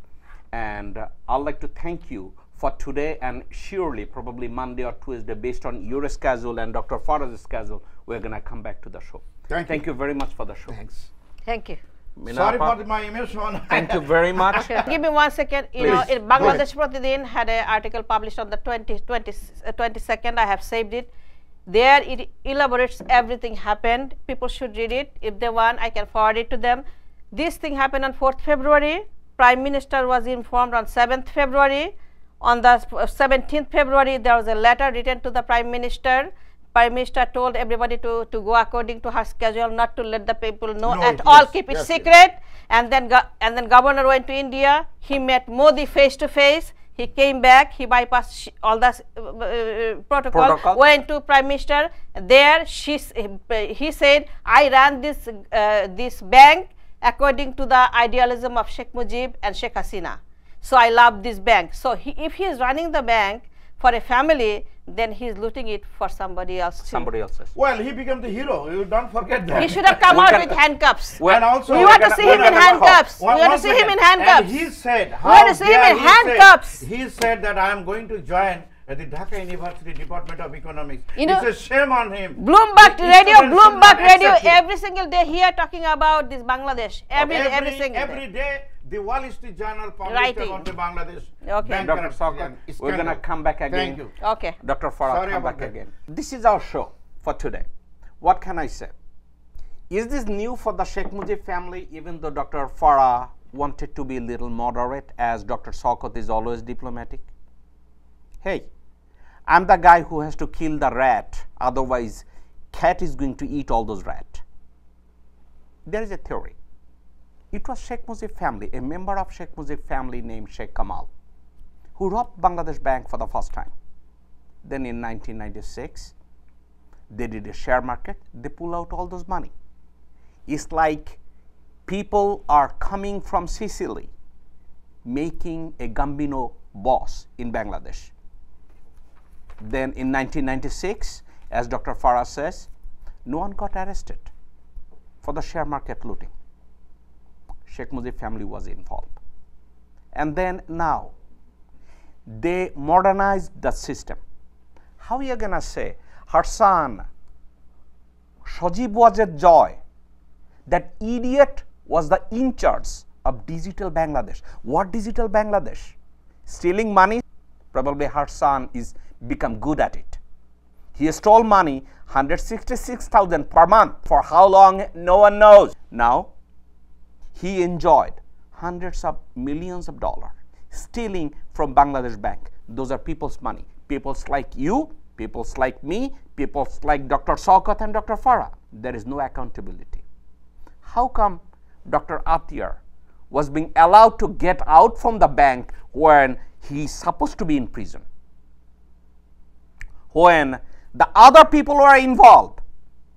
and I'd like to thank you for today, and surely probably Monday or Tuesday, based on your schedule and Dr. Farah's schedule, we're going to come back to the show. Thank you very much for the show. Thanks. Thank you. Mina Sorry appa, for my emotion. thank you very much. Give me 1 second. You know, Please, Bangladesh Pratidin had an article published on the 22nd. I have saved it. There it elaborates everything happened. People should read it. If they want, I can forward it to them. This thing happened on 4th February. Prime Minister was informed on 7th February. On the 17th February, there was a letter written to the Prime Minister. Prime Minister told everybody to go according to her schedule, not to let the people know at all, keep it secret. And then Governor went to India. He met Modi face to face. He came back. He bypassed all the protocol. Went to Prime Minister. There, he said, "I ran this bank according to the idealism of Sheikh Mujib and Sheikh Hasina. So I love this bank." So if he is running the bank for a family, then he is looting it for somebody else too. Somebody else's. Well, he became the hero. You don't forget that. He should have come out with handcuffs. And also, We want to see him in handcuffs. We want to see him in handcuffs. And he said, We want to see him in handcuffs. He said that I am going to join at the Dhaka University Department of Economics. You know, it's a shame on him. Bloomberg The Radio, students should not accept it. every single day here talking about this Bangladesh. Every single Every day, the Wall Street Journal published Writing. about the Bangladesh. Okay. bank Dr. corruption Showkat, and we're going to scandal. come back again. Thank you. Okay. Dr. Farah, Sorry come about back that. again. This is our show for today. What can I say? Is this new for the Sheikh Mujib family, even though Dr. Farah wanted to be a little moderate, as Dr. Showkat is always diplomatic? Hey, I'm the guy who has to kill the rat, otherwise cat is going to eat all those rats. There is a theory. It was Sheikh Mujib family, a member of Sheikh Mujib family named Sheikh Kamal, who robbed Bangladesh Bank for the first time. Then in 1996, they did a share market, they pull out all those money. It's like people are coming from Sicily, making a Gambino boss in Bangladesh. Then in 1996, as Dr. Farah says, no one got arrested for the share market looting. Sheikh Mujib family was involved. And then now, they modernized the system. How are you going to say, her son, Sajib was a joy, that idiot was the in charge of digital Bangladesh. What digital Bangladesh? Stealing money? Probably her son is become good at it. He stole money, 166,000 per month. For how long? No one knows. Now, he enjoyed hundreds of millions of dollars stealing from Bangladesh Bank. Those are people's money. People's like you, people's like me, people's like Dr. Showkat and Dr. Farah. There is no accountability. How come Dr. Atiyar was being allowed to get out from the bank when he's supposed to be in prison? When the other people who are involved,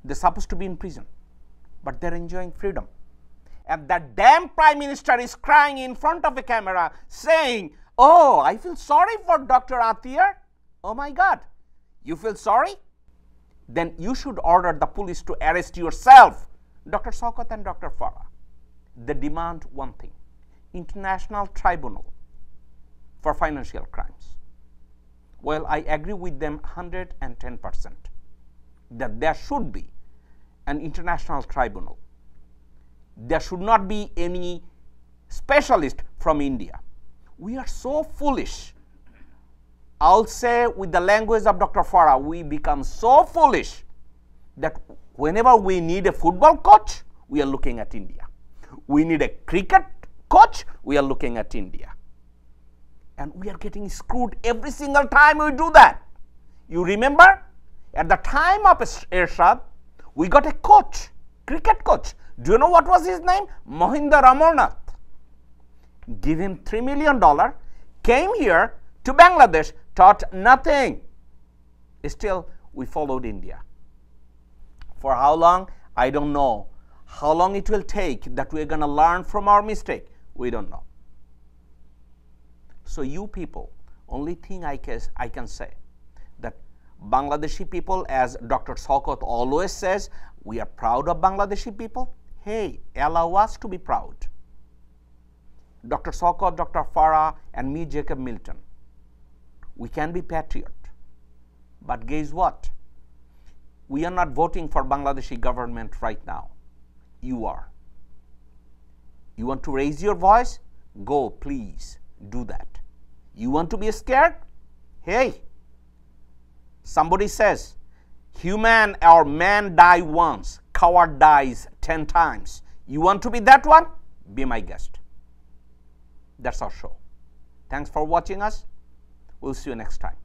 they're supposed to be in prison, but they're enjoying freedom. And that damn Prime Minister is crying in front of a camera saying, "Oh, I feel sorry for Dr. Atiyar." Oh my God, you feel sorry? Then you should order the police to arrest yourself. Dr. Showkat and Dr. Farah, they demand one thing: International Tribunal for Financial Crimes. Well, I agree with them 110% that there should be an international tribunal. There should not be any specialist from India. We are so foolish. I'll say with the language of Dr. Farah, we become so foolish that whenever we need a football coach, we are looking at India. We need a cricket coach, we are looking at India. And we are getting screwed every single time we do that. You remember, at the time of Ershad, we got a coach, cricket coach. Do you know what was his name? Mohinder Amarnath. Give him $3 million, came here to Bangladesh, taught nothing. Still, we followed India. For how long? I don't know. How long it will take that we're going to learn from our mistake? We don't know. So you people, only thing I can say, that Bangladeshi people, as Dr. Showkat always says, we are proud of Bangladeshi people. Hey, allow us to be proud. Dr. Showkat, Dr. Farah, and me, Jacob Milton, we can be patriot. But guess what? We are not voting for Bangladeshi government right now. You are. You want to raise your voice? Go, please, do that. You want to be scared? Hey, somebody says, human or man die once, coward dies 10 times. You want to be that one? Be my guest. That's our show. Thanks for watching us. We'll see you next time.